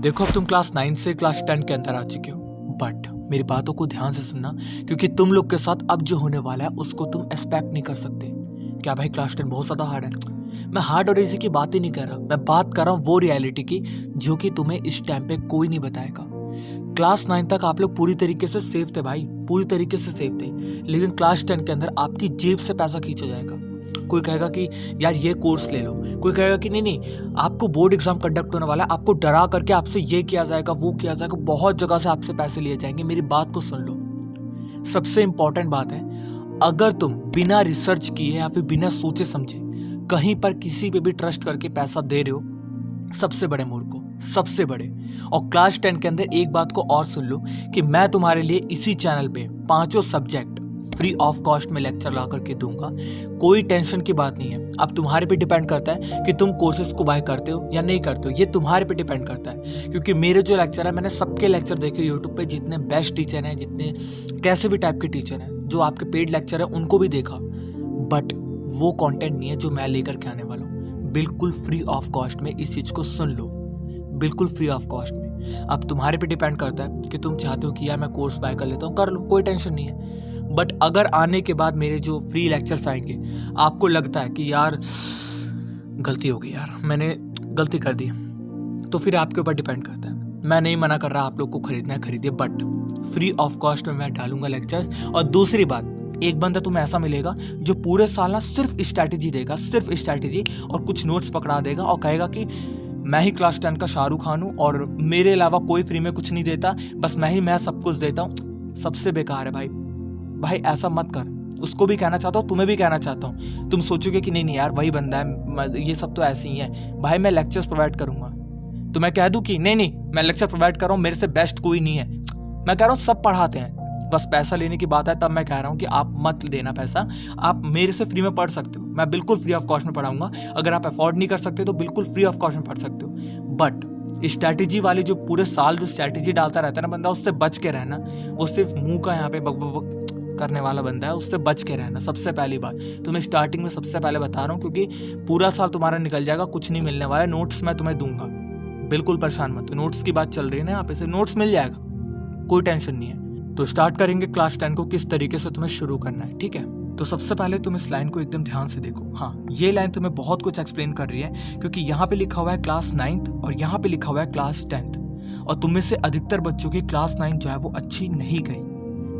देखो अब तुम क्लास 9 से क्लास 10 के अंदर आ चुके हो, बट मेरी बातों को ध्यान से सुनना, क्योंकि तुम लोग के साथ अब जो होने वाला है उसको तुम एक्सपेक्ट नहीं कर सकते। क्या भाई क्लास 10 बहुत ज़्यादा हार्ड है? मैं हार्ड और इजी की बात ही नहीं कर रहा, मैं बात कर रहा हूँ वो रियलिटी की जो कि तुम्हें इस टाइम पे कोई नहीं बताएगा। क्लास 9 तक आप लोग पूरी तरीके से सेफ थे भाई, पूरी तरीके से सेफ थे, लेकिन क्लास 10 के अंदर आपकी जेब से पैसा खींचा जाएगा। कोई कहेगा कि यार ये कोर्स ले लो, कोई कहेगा कि नहीं नहीं आपको बोर्ड एग्जाम कंडक्ट होने वाला है, आपको डरा करके आपसे ये किया जाएगा वो किया जाएगा, बहुत जगह से आपसे पैसे लिए जाएंगे। मेरी बात को सुन लो, सबसे इंपॉर्टेंट बात है, अगर तुम बिना रिसर्च किए या फिर बिना सोचे समझे कहीं पर किसी पे भी ट्रस्ट करके पैसा दे रहे हो, सबसे बड़े मूर्ख को, सबसे बड़े। और क्लास 10 के अंदर एक बात को और सुन लो कि मैं तुम्हारे लिए इसी चैनल पे 5 सब्जेक्ट फ्री ऑफ कॉस्ट में लेक्चर ला करके दूंगा। कोई टेंशन की बात नहीं है। अब तुम्हारे पे डिपेंड करता है कि तुम कोर्सेज को बाय करते हो या नहीं करते हो, ये तुम्हारे पे डिपेंड करता है। क्योंकि मेरे जो लेक्चर है, मैंने सबके लेक्चर देखे यूट्यूब पे, जितने बेस्ट टीचर हैं, जितने कैसे भी टाइप के टीचर हैं, जो आपके पेड लेक्चर है उनको भी देखा, बट वो कंटेंट नहीं है जो मैं लेकर के आने वाला हूँ। बिल्कुल फ्री ऑफ कॉस्ट में इस चीज़ को सुन लो, बिल्कुल फ्री ऑफ कॉस्ट में। अब तुम्हारे पे डिपेंड करता है कि तुम चाहते हो कि यार मैं कोर्स बाय कर लेता हूँ, कर लो, कोई टेंशन नहीं है। बट अगर आने के बाद मेरे जो फ्री लेक्चर्स आएंगे, आपको लगता है कि यार गलती हो गई, यार मैंने गलती कर दी, तो फिर आपके ऊपर डिपेंड करता है। मैं नहीं मना कर रहा आप लोग को खरीदना है खरीदिए, बट फ्री ऑफ कॉस्ट में मैं डालूंगा लेक्चर्स। और दूसरी बात, एक बंदा तुम्हें ऐसा मिलेगा जो पूरे साल ना सिर्फ स्ट्रैटेजी देगा, सिर्फ स्ट्रैटेजी, और कुछ नोट्स पकड़ा देगा और कहेगा कि मैं ही क्लास 10 का शाहरुख खान हूँ और मेरे अलावा कोई फ्री में कुछ नहीं देता, बस मैं सब कुछ देता हूँ। सबसे बेकार है भाई, भाई ऐसा मत कर। उसको भी कहना चाहता हूँ, तुम्हें भी कहना चाहता हूँ। तुम सोचोगे कि नहीं नहीं यार वही बंदा है, ये सब तो ऐसे ही है। भाई मैं लेक्चर्स प्रोवाइड करूंगा, तो मैं कह दूं कि नहीं नहीं मैं लेक्चर प्रोवाइड कर रहा हूँ, मेरे से बेस्ट कोई नहीं है। मैं कह रहा हूँ सब पढ़ाते हैं, बस पैसा लेने की बात है तब मैं कह रहा हूँ कि आप मत देना पैसा, आप मेरे से फ्री में पढ़ सकते हो। मैं बिल्कुल फ्री ऑफ कॉस्ट में पढ़ाऊंगा। अगर आप अफोर्ड नहीं कर सकते तो बिल्कुल फ्री ऑफ कॉस्ट में पढ़ सकते हो। बट स्ट्रैटेजी वाली जो पूरे साल जो स्ट्रैटेजी डालता रहता है ना बंदा, उससे बच के रहना। वो सिर्फ मुंह का यहाँ पे बक बक बक करने वाला बंदा है, उससे बच के रहना। सबसे पहली बात तुम्हें स्टार्टिंग में सबसे पहले बता रहा हूँ, क्योंकि पूरा साल तुम्हारा निकल जाएगा, कुछ नहीं मिलने वाला है। नोट्स मैं तुम्हें दूंगा, बिल्कुल परेशान मत हो। नोट्स की बात चल रही है ना यहाँ पे, से नोट्स मिल जाएगा, कोई टेंशन नहीं है। तो स्टार्ट करेंगे क्लास 10 को किस तरीके से तुम्हें शुरू करना है, ठीक है। तो सबसे पहले तुम इस लाइन को एकदम ध्यान से देखो। हाँ, ये लाइन तुम्हें बहुत कुछ एक्सप्लेन कर रही है, क्योंकि यहाँ पे लिखा हुआ है क्लास 9th और यहाँ पे लिखा हुआ है क्लास 10th। और तुम में से अधिकतर बच्चों की क्लास 9 जो है वो अच्छी नहीं गई।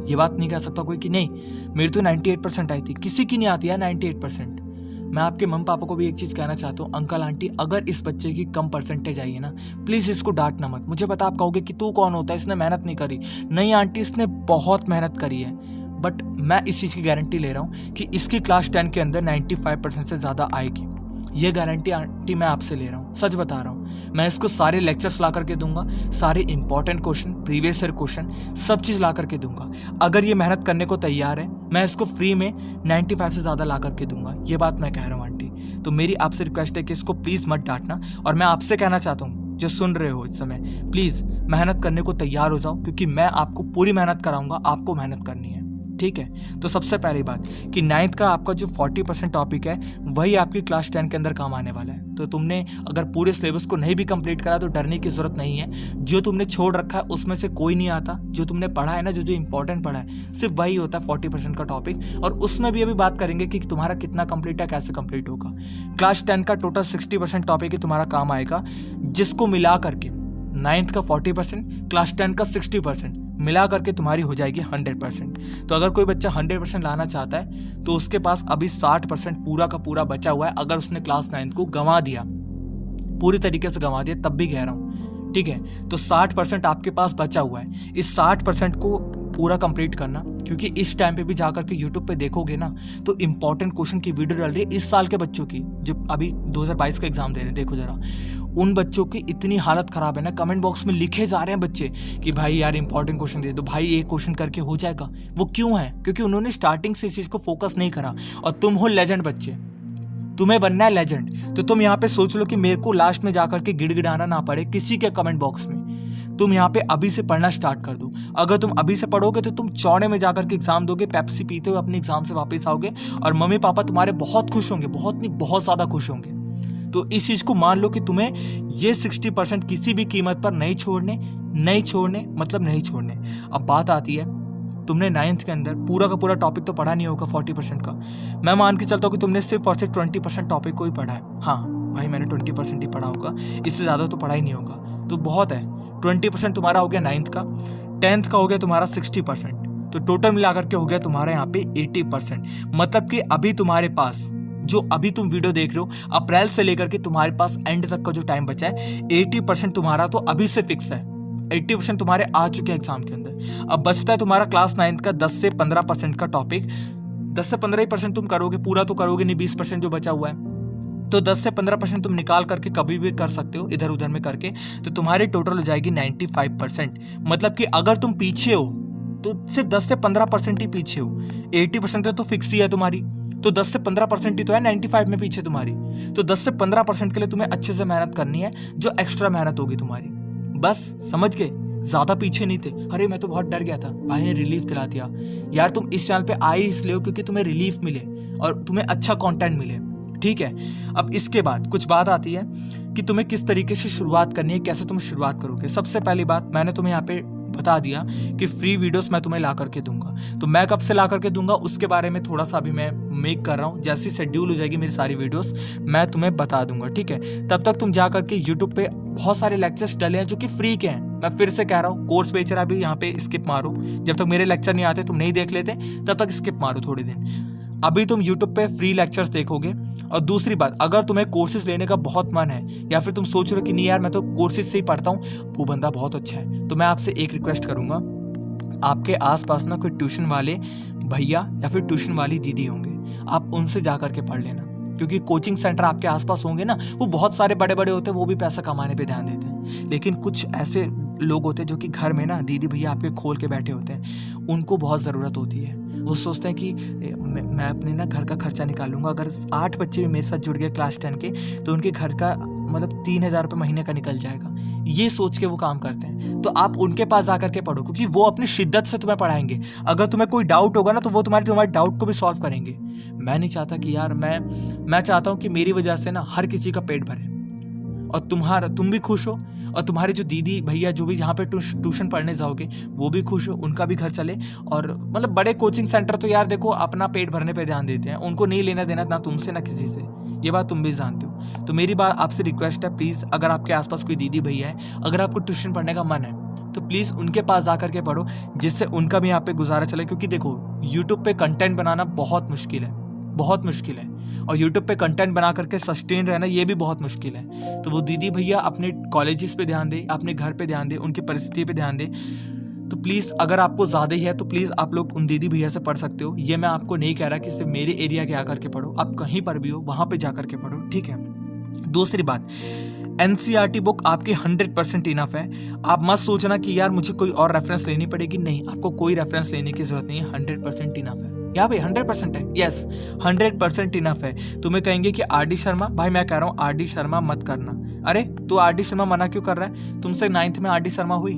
ये बात नहीं कह सकता कोई कि नहीं मेरी तो 98% आई थी, किसी की नहीं आती है 98%। मैं आपके मम्मी पापा को भी एक चीज़ कहना चाहता हूँ, अंकल आंटी अगर इस बच्चे की कम परसेंटेज आई है ना, प्लीज़ इसको डांटना मत। मुझे पता आप कहोगे कि तू कौन होता है, इसने मेहनत नहीं करी। नहीं आंटी, इसने बहुत मेहनत करी है, बट मैं इस चीज़ की गारंटी ले रहा हूँ कि इसकी क्लास 10 के अंदर 95% से ज़्यादा आएगी। ये गारंटी आंटी मैं आपसे ले रहा हूँ, सच बता रहा हूँ। मैं इसको सारे लेक्चर्स ला करके दूंगा, सारे important question, previous year question, सब चीज़ ला करके दूंगा। अगर ये मेहनत करने को तैयार है, मैं इसको फ्री में 95 से ज़्यादा ला करके दूंगा। ये बात मैं कह रहा हूँ आंटी। तो मेरी आपसे रिक्वेस्ट है कि इसको प्लीज़ मत डांटना। और मैं आपसे कहना चाहता हूँ जो सुन रहे हो इस समय, प्लीज़ मेहनत करने को तैयार हो जाओ, क्योंकि मैं आपको पूरी मेहनत कराऊंगा, आपको मेहनत करनी है, ठीक है। तो सबसे पहली बात कि 9th का आपका जो 40% टॉपिक है वही आपकी क्लास 10 के अंदर काम आने वाला है। तो तुमने अगर पूरे सिलेबस को नहीं भी कंप्लीट करा तो डरने की जरूरत नहीं है। जो तुमने छोड़ रखा है उसमें से कोई नहीं आता। जो तुमने पढ़ा है ना, जो इंपॉर्टेंट पढ़ा है, सिर्फ वही होता है 40% का टॉपिक। और उसमें भी अभी बात करेंगे कि तुम्हारा कितना कंप्लीट है, कैसे कंप्लीट होगा। क्लास 10 का टोटल 60% टॉपिक ही तुम्हारा काम आएगा, जिसको मिला करके 9th का 40%, क्लास 10 का 60% मिला करके तुम्हारी हो जाएगी 100%। तो अगर कोई बच्चा 100% लाना चाहता है तो उसके पास अभी 60% पूरा का पूरा बचा हुआ है। अगर उसने क्लास 9 को गंवा दिया, पूरी तरीके से गंवा दिया, तब भी कह रहा हूँ, ठीक है। तो 60% आपके पास बचा हुआ है, इस 60% को पूरा कंप्लीट करना। क्योंकि इस टाइम पे भी जाकर के यूट्यूब पे देखोगे ना तो इंपॉर्टेंट क्वेश्चन की वीडियो डाल रही है इस साल के बच्चों की, जो अभी 2022 का एग्जाम दे रहे हैं। देखो जरा, उन बच्चों की इतनी हालत खराब है ना, कमेंट बॉक्स में लिखे जा रहे हैं बच्चे कि भाई यार इंपॉर्टेंट क्वेश्चन दे दो, भाई एक क्वेश्चन करके हो जाएगा। वो क्यों है? क्योंकि उन्होंने स्टार्टिंग से इस चीज़ को फोकस नहीं करा। और तुम हो लेजेंड बच्चे, तुम्हें बनना है लेजेंड। तो तुम यहाँ पे सोच लो कि मेरे को लास्ट में जाकर के गिड़गिड़ाना ना पड़े किसी के कमेंट बॉक्स में। तुम यहाँ पे अभी से पढ़ना स्टार्ट कर दो। अगर तुम अभी से पढ़ोगे तो तुम चौड़े में जाकर के एग्जाम दोगे, पेप्सी पीते हुए अपने एग्जाम से वापस आओगे और मम्मी पापा तुम्हारे बहुत खुश होंगे, बहुत नहीं बहुत ज़्यादा खुश होंगे। तो इस चीज़ को मान लो कि तुम्हें ये 60% किसी भी कीमत पर नहीं छोड़ने मतलब नहीं छोड़ने। अब बात आती है, तुमने 9th के अंदर पूरा का पूरा टॉपिक तो पढ़ा नहीं होगा 40% का। मैं मान के चलता हूँ कि तुमने सिर्फ और सिर्फ 20% टॉपिक को ही पढ़ा है। हाँ भाई, मैंने 20% ही पढ़ा होगा, इससे ज़्यादा तो पढ़ा ही नहीं होगा, तो बहुत है। 20% तुम्हारा हो गया 9th का, 10th का हो गया तुम्हारा 60%, तो टोटल मिलाकर के हो गया तुम्हारा यहाँ पे 80%। मतलब कि अभी तुम्हारे पास जो अभी तुम वीडियो देख रहे हो, अप्रैल से लेकर के तुम्हारे पास एंड तक का जो टाइम बचा है, 80% तुम्हारा तो अभी से फिक्स है। 80% तुम्हारे आ चुके हैं एग्जाम के अंदर। अब बचता है तुम्हारा क्लास 9th का 10 से 15% का टॉपिक। 10 से 15% तुम करोगे, पूरा तो करोगे नहीं, 20% जो बचा हुआ है, तो 10 से 15% तुम निकाल करके कभी भी कर सकते हो इधर उधर में करके, तो तुम्हारी टोटल हो जाएगी 95%। मतलब कि अगर तुम पीछे हो तो सिर्फ 10 से 15% ही पीछे हो। 80% तो फिक्स ही है तुम्हारी, तो 10 से 15% ही तो है 95 में पीछे तुम्हारी। तो 10 से 15% के लिए तुम्हें अच्छे से मेहनत करनी है, जो एक्स्ट्रा मेहनत होगी तुम्हारी। बस समझ गए, ज्यादा पीछे नहीं थे। अरे मैं तो बहुत डर गया था, भाई ने रिलीफ दिला दिया। यार तुम इस चैनल पे आए इसलिए हो क्योंकि तुम्हें रिलीफ मिले और तुम्हें अच्छा कंटेंट मिले, ठीक है। अब इसके बाद कुछ बात आती है कि तुम्हें किस तरीके से शुरुआत करनी है, कैसे तुम शुरुआत करोगे। सबसे पहली बात मैंने तुम्हें यहाँ पे बता दिया कि फ्री वीडियोस मैं तुम्हें ला करके दूंगा। तो मैं कब से ला करके दूंगा उसके बारे में थोड़ा सा अभी मैं मेक कर रहा हूँ। जैसी शेड्यूल हो जाएगी मेरी सारी वीडियोस मैं तुम्हें बता दूंगा, ठीक है। तब तक तुम जा करके यूट्यूब पे बहुत सारे लेक्चर्स डले हैं जो कि फ्री के हैं। मैं फिर से कह रहा हूँ, कोर्स बेचरा भी यहाँ पे स्किप मारो। जब तक मेरे लेक्चर नहीं आते तुम नहीं देख लेते, तब तक स्किप मारो थोड़े दिन। अभी तुम YouTube पे फ्री लेक्चर्स देखोगे। और दूसरी बात, अगर तुम्हें कोर्सेज लेने का बहुत मन है या फिर तुम सोच रहे हो कि नहीं यार मैं तो कोर्सेज से ही पढ़ता हूँ, वो बंदा बहुत अच्छा है, तो मैं आपसे एक रिक्वेस्ट करूंगा, आपके आसपास ना कोई ट्यूशन वाले भैया या फिर ट्यूशन वाली दीदी होंगे, आप उनसे जा करके पढ़ लेना। क्योंकि कोचिंग सेंटर आपके आसपास होंगे ना, वो बहुत सारे बड़े बड़े होते हैं, वो भी पैसा कमाने पे ध्यान देते हैं। लेकिन कुछ ऐसे लोग होते हैं जो कि घर में ना दीदी भैया आपके खोल के बैठे होते हैं, उनको बहुत ज़रूरत होती है। वो सोचते हैं कि मैं अपने ना घर का खर्चा निकालूंगा। अगर 8 बच्चे भी मेरे साथ जुड़ गए क्लास 10 के, तो उनके घर का मतलब 3000 रुपये महीने का निकल जाएगा। ये सोच के वो काम करते हैं। तो आप उनके पास जाकर के पढ़ो, क्योंकि वो अपनी शिद्दत से तुम्हें पढ़ाएंगे। अगर तुम्हें कोई डाउट होगा ना, तो वो तुम्हारे डाउट को भी सॉल्व करेंगे। मैं नहीं चाहता कि यार मैं चाहता हूँ कि मेरी वजह से ना हर किसी का पेट भरे और तुम भी खुश हो, और तुम्हारे जो दीदी भैया जो भी यहाँ पे ट्यूशन पढ़ने जाओगे वो भी खुश हो, उनका भी घर चले। और मतलब बड़े कोचिंग सेंटर तो यार देखो अपना पेट भरने पे ध्यान देते हैं, उनको नहीं लेना देना ना तुमसे ना किसी से, ये बात तुम भी जानते हो। तो मेरी बात आपसे रिक्वेस्ट है, प्लीज़ अगर आपके आसपास कोई दीदी भैया है, अगर आपको ट्यूशन पढ़ने का मन है, तो प्लीज़ उनके पास जा करके पढ़ो, जिससे उनका भी यहाँ पे गुजारा चले। क्योंकि देखो यूट्यूब पे कंटेंट बनाना बहुत मुश्किल है, बहुत मुश्किल है, और यूट्यूब पे कंटेंट बना करके सस्टेन रहना ये भी बहुत मुश्किल है। तो वो दीदी भैया अपने कॉलेजेस पे ध्यान दे, अपने घर पे ध्यान दे, उनकी परिस्थिति पे ध्यान दे। तो प्लीज़ अगर आपको ज़्यादा ही है तो प्लीज़ आप लोग उन दीदी भैया से पढ़ सकते हो। ये मैं आपको नहीं कह रहा कि सिर्फ मेरे एरिया के आकर के पढ़ो, आप कहीं पर भी हो वहाँ पे जा करके पढ़ो, ठीक है। दूसरी बात, NCERT बुक आपकी 100% इनफ है। आप मत सोचना कि यार मुझे कोई और रेफरेंस लेनी पड़ेगी, नहीं, आपको कोई रेफरेंस लेने की जरूरत नहीं है। 100% इनफ है। या भाई 100% है, यस 100% इनफ है। तुम्हें कहेंगे कि RD शर्मा, भाई मैं कह रहा हूँ RD शर्मा मत करना। अरे तो RD शर्मा मना क्यों कर रहा है? तुमसे 9th में RD शर्मा हुई?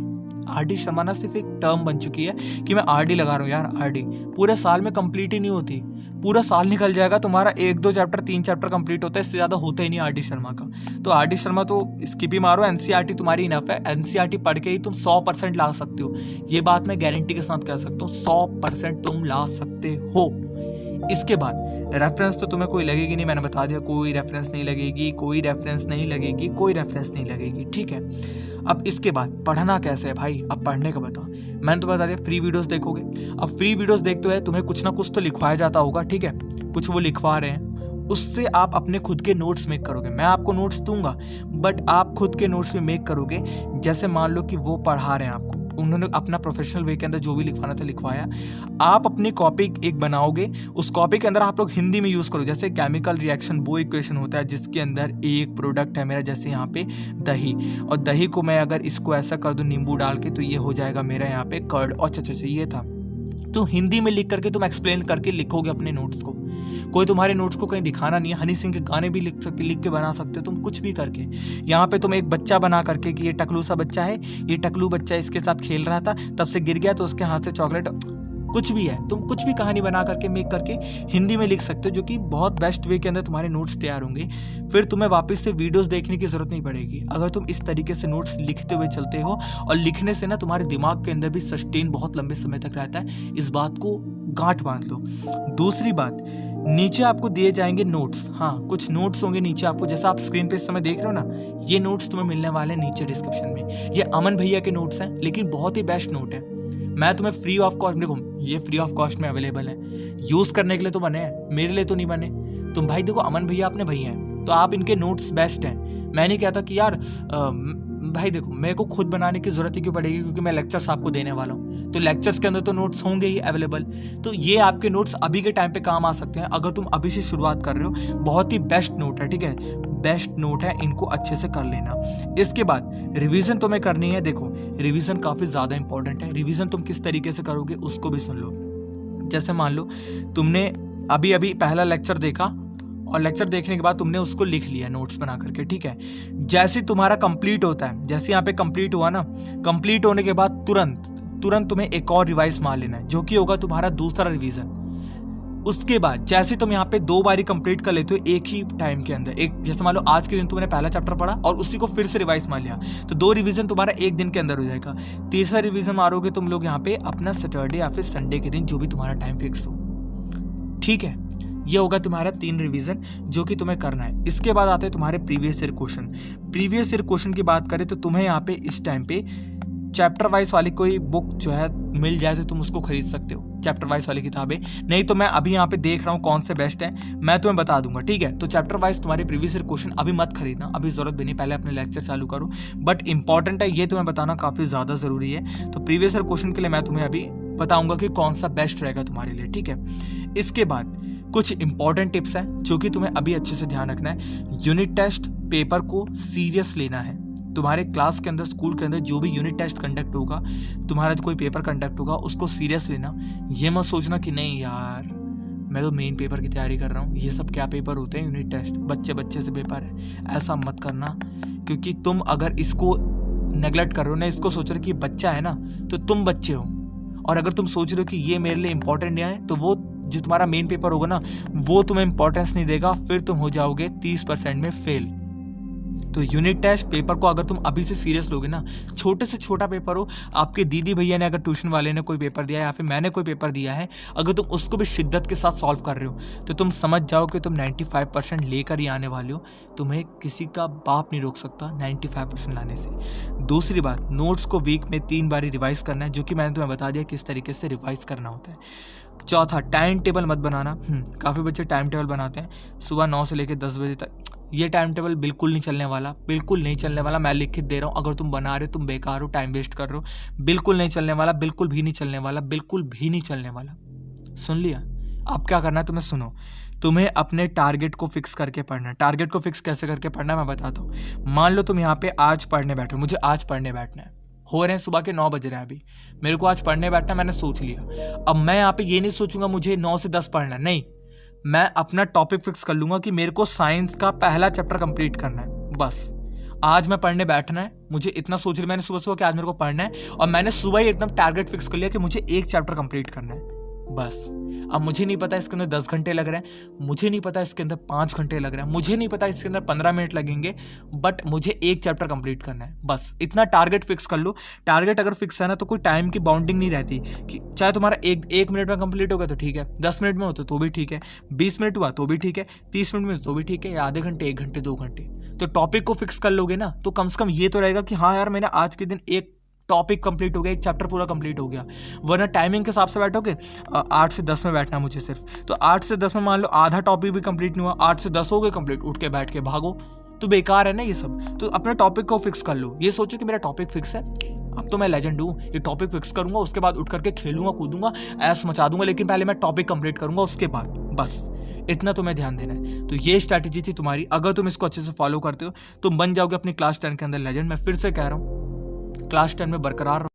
RD शर्मा ना सिर्फ एक टर्म बन चुकी है कि मैं RD लगा रहा हूँ। यार RD पूरे साल में कंप्लीट ही नहीं होती, पूरा साल निकल जाएगा तुम्हारा, 1-2 चैप्टर 3 चैप्टर कंप्लीट होता है, इससे ज़्यादा होता ही नहीं RD शर्मा का। तो RD शर्मा तो स्किप ही मारो, NCERT तुम्हारी इनफ है। NCERT पढ़ के ही तुम 100% ला सकते हो, ये बात मैं गारंटी के साथ कह सकता हूँ, 100% तुम ला सकते हो। इसके बाद रेफरेंस तो तुम्हें कोई लगेगी नहीं, मैंने बता दिया, कोई रेफरेंस नहीं लगेगी, कोई रेफरेंस नहीं लगेगी, कोई रेफरेंस नहीं लगेगी, ठीक है। अब इसके बाद पढ़ना कैसे है भाई, अब पढ़ने का बता। मैंने तो बता दिया फ्री वीडियोस देखोगे। अब फ्री वीडियोस देखते हुए तुम्हें कुछ ना कुछ तो लिखवाया जाता होगा, ठीक है, कुछ वो लिखवा रहे हैं, उससे आप अपने खुद के नोट्स मेक करोगे। मैं आपको नोट्स दूंगा, बट आप खुद के नोट्स में मेक करोगे। जैसे मान लो कि वो पढ़ा रहे हैं आपको, उन्होंने अपना प्रोफेशनल वे के अंदर जो भी लिखवाना था लिखवाया, आप अपनी कॉपी एक बनाओगे, उस कॉपी के अंदर आप लोग हिंदी में यूज़ करो। जैसे केमिकल रिएक्शन वो इक्वेशन होता है जिसके अंदर एक प्रोडक्ट है मेरा, जैसे यहाँ पे दही, और दही को मैं अगर इसको ऐसा कर दूँ नींबू डाल के, तो ये हो जाएगा मेरा यहाँ पे कर्ड। अच्छा ये था। तो हिंदी में लिख करके तुम एक्सप्लेन करके लिखोगे अपने नोट्स को। कोई तुम्हारे नोट्स को कहीं दिखाना नहीं है। हनी सिंह के गाने भी लिख के बना सकते हो तुम, कुछ भी करके। यहाँ पे तुम एक बच्चा बना करके कि ये टकलू सा बच्चा है, ये टकलू बच्चा इसके साथ खेल रहा था, तब से गिर गया तो उसके हाथ से चॉकलेट, कुछ भी है, तुम कुछ भी कहानी बना करके मेक करके हिंदी में लिख सकते हो, जो कि बहुत बेस्ट वे के अंदर तुम्हारे नोट्स तैयार होंगे। फिर तुम्हें वापस से वीडियोस देखने की जरूरत नहीं पड़ेगी अगर तुम इस तरीके से नोट्स लिखते हुए चलते हो। और लिखने से ना तुम्हारे दिमाग के अंदर भी सस्टेन बहुत लंबे समय तक रहता है, इस बात को गांठ बांध लो। दूसरी बात, नीचे आपको दिए जाएंगे नोट्स। हाँ, कुछ नोट्स होंगे नीचे आपको, जैसा आप स्क्रीन पे इस समय देख रहे हो ना, ये नोट्स तुम्हें मिलने वाले हैं नीचे डिस्क्रिप्शन में। ये अमन भैया के नोट्स हैं, लेकिन बहुत ही बेस्ट नोट है। मैं तुम्हें फ्री ऑफ कॉस्ट, देखो ये फ्री ऑफ कॉस्ट में अवेलेबल है, यूज करने के लिए तो बने हैं, मेरे लिए तो नहीं बने। तुम भाई देखो, अमन भैया अपने भैया हैं, तो आप इनके नोट्स बेस्ट हैं। मैं नहीं कहता कि यार भाई देखो, मेरे को खुद बनाने की जरूरत ही क्यों पड़ेगी, क्योंकि मैं लेक्चर्स आपको देने वाला हूँ, तो लेक्चर्स के अंदर तो नोट्स होंगे ही अवेलेबल। तो ये आपके नोट्स अभी के टाइम पे काम आ सकते हैं अगर तुम अभी से शुरुआत कर रहे हो। बहुत ही बेस्ट नोट है, ठीक है, बेस्ट नोट है, इनको अच्छे से कर लेना। इसके बाद रिवीजन तुम्हें करनी है। देखो रिवीजन काफी ज्यादा इंपॉर्टेंट है। रिवीजन तुम किस तरीके से करोगे उसको भी सुन लो। जैसे मान लो तुमने अभी अभी पहला लेक्चर देखा, और लेक्चर देखने के बाद तुमने उसको लिख लिया नोट्स बना करके, ठीक है। जैसे तुम्हारा कंप्लीट होता है, जैसे यहाँ पे कंप्लीट हुआ ना, कंप्लीट होने के बाद तुरंत तुम्हें एक और रिवाइज मार लेना है, जो कि होगा तुम्हारा दूसरा रिवीजन। उसके बाद जैसे तुम यहाँ पे 2 बारी कंप्लीट कर लेते हो एक ही टाइम के अंदर, एक जैसे मान लो आज के दिन तुमने पहला चैप्टर पढ़ा और उसी को फिर से रिवाइज मार लिया, तो 2 रिवीजन तुम्हारा एक दिन के अंदर हो जाएगा। तीसरा रिवीजन मारोगे तुम लोग यहाँ पे अपना सैटरडे या फिर संडे के दिन, जो भी तुम्हारा टाइम फिक्स हो, ठीक है। ये होगा तुम्हारा 3 रिवीजन जो कि तुम्हें करना है। इसके बाद आते हैं तुम्हारे previous year question. Previous year question की बात करें तो तुम्हें यहाँ पे इस टाइम पे चैप्टर वाइज वाली कोई बुक जो है मिल जाए तो तुम उसको खरीद सकते हो, चैप्टर वाइज वाली किताबें। नहीं तो मैं अभी यहाँ पे देख रहा हूँ कौन से बेस्ट है, मैं तुम्हें बता दूंगा, ठीक है। तो चैप्टर वाइज तुम्हारे प्रीवियस ईयर क्वेश्चन अभी मत खरीदना, अभी जरूरत भी नहीं, पहले अपने लेक्चर चालू करो। बट इंपॉर्टेंट है, ये तुम्हें बताना काफी ज्यादा जरूरी है। तो प्रीवियस ईयर क्वेश्चन के लिए मैं तुम्हें अभी बताऊंगा कि कौन सा बेस्ट रहेगा तुम्हारे लिए, ठीक है। इसके बाद कुछ इंपॉर्टेंट टिप्स हैं जो कि तुम्हें अभी अच्छे से ध्यान रखना है। यूनिट टेस्ट पेपर को सीरियस लेना है। तुम्हारे क्लास के अंदर, स्कूल के अंदर जो भी यूनिट टेस्ट कंडक्ट होगा, तुम्हारा कोई पेपर कंडक्ट होगा, उसको सीरियस लेना। ये मत सोचना कि नहीं यार मैं तो मेन पेपर की तैयारी कर रहा हूँ, ये सब क्या पेपर होते हैं, यूनिट टेस्ट बच्चे से पेपर है, ऐसा मत करना। क्योंकि तुम अगर इसको नेग्लेक्ट कर रहे हो ना, इसको सोच रहे हो कि बच्चा है ना, तो तुम बच्चे हो। और अगर तुम सोच रहे हो कि ये मेरे लिए इंपॉर्टेंट नहीं है, तो वो जो तुम्हारा मेन पेपर होगा ना, वो तुम्हें इंपॉर्टेंस नहीं देगा, फिर तुम हो जाओगे 30% में फेल। तो यूनिट टेस्ट पेपर को अगर तुम अभी से सीरियस लोगे ना, छोटे से छोटा पेपर हो, आपके दीदी भैया ने अगर ट्यूशन वाले ने कोई पेपर दिया है या फिर मैंने कोई पेपर दिया है, अगर तुम उसको भी शिद्दत के साथ सॉल्व कर रहे हो तो तुम समझ जाओ कि तुम 95% लेकर ही आने वाले हो। तुम्हें किसी का बाप नहीं रोक सकता 95% लाने से। दूसरी बात, नोट्स को वीक में 3 बारी रिवाइज करना है, जो कि मैंने तुम्हें बता दिया किस तरीके से रिवाइज करना होता है। चौथा, टाइम टेबल मत बनाना। काफ़ी बच्चे टाइम टेबल बनाते हैं सुबह 9 से लेकर 10 बजे तक। ये टाइम टेबल बिल्कुल नहीं चलने वाला, बिल्कुल नहीं चलने वाला। मैं लिखित दे रहा हूँ, अगर तुम बना रहे हो तुम बेकार हो, टाइम वेस्ट कर रहे हो। बिल्कुल नहीं चलने वाला, बिल्कुल भी नहीं चलने वाला, बिल्कुल भी नहीं चलने वाला। सुन लिया? अब क्या करना है तुम्हें, सुनो। तुम्हें अपने टारगेट को फिक्स करके पढ़ना है। टारगेट को फिक्स कैसे करके पढ़ना है मैं बताता हूँ। मान लो तुम यहाँ पे आज पढ़ने बैठो, मुझे आज पढ़ने बैठना है, हो रहे हैं सुबह के 9 बज रहे हैं अभी, मेरे को आज पढ़ने बैठना, मैंने सोच लिया। अब मैं यहाँ पे ये नहीं सोचूंगा मुझे 9 से 10 पढ़ना है, नहीं, मैं अपना टॉपिक फिक्स कर लूंगा कि मेरे को साइंस का पहला चैप्टर कंप्लीट करना है। बस आज मैं पढ़ने बैठना है, मुझे इतना सोच लिया मैंने सुबह कि आज मेरे को पढ़ना है, और मैंने सुबह ही एकदम टारगेट फिक्स कर लिया कि मुझे एक चैप्टर कंप्लीट करना है बस। अब मुझे नहीं पता इसके अंदर 10 घंटे लग रहे हैं, मुझे नहीं पता इसके अंदर 5 घंटे लग रहे हैं, मुझे नहीं पता इसके अंदर 15 मिनट लगेंगे, बट मुझे एक चैप्टर कंप्लीट करना है बस। इतना टारगेट फिक्स कर लो। टारगेट अगर फिक्स है ना तो कोई टाइम की बाउंडिंग नहीं रहती कि चाहे तुम्हारा एक मिनट में कंप्लीट हो गया तो ठीक है, 10 मिनट में हो तो भी ठीक है, 20 मिनट हुआ तो भी ठीक है, 30 मिनट में तो भी ठीक है, या आधे घंटे, 1 घंटे, 2 घंटे। तो टॉपिक को फिक्स कर लोगे ना तो कम से कम ये तो रहेगा कि हाँ यार मैंने आज के दिन एक टॉपिक कंप्लीट हो गया, एक चैप्टर पूरा कंप्लीट हो गया। वरना टाइमिंग के हिसाब से बैठोगे 8 से 10 में बैठना मुझे सिर्फ, तो 8 से 10 में मान लो आधा टॉपिक भी कंप्लीट नहीं हुआ, 8 से 10 हो गए कंप्लीट, उठ के बैठ के भागो तो बेकार है ना ये सब। तो अपने टॉपिक को फिक्स कर लो। ये सोचो कि मेरा टॉपिक फिक्स है, अब तो मैं लेजेंड हूँ, ये टॉपिक फिक्स करूंगा, उसके बाद उठ करके खेलूंगा, कूदूंगा, ऐस मचा दूंगा, लेकिन पहले मैं टॉपिक कंप्लीट करूंगा उसके बाद। बस इतना तुम्हें ध्यान देना है। तो ये स्ट्रैटेजी थी तुम्हारी। अगर तुम इसको अच्छे से फॉलो करते हो तुम बन जाओगे अपनी क्लास 10 के अंदर लेजेंड। मैं फिर से कह रहा हूँ क्लास 10 में बरकरार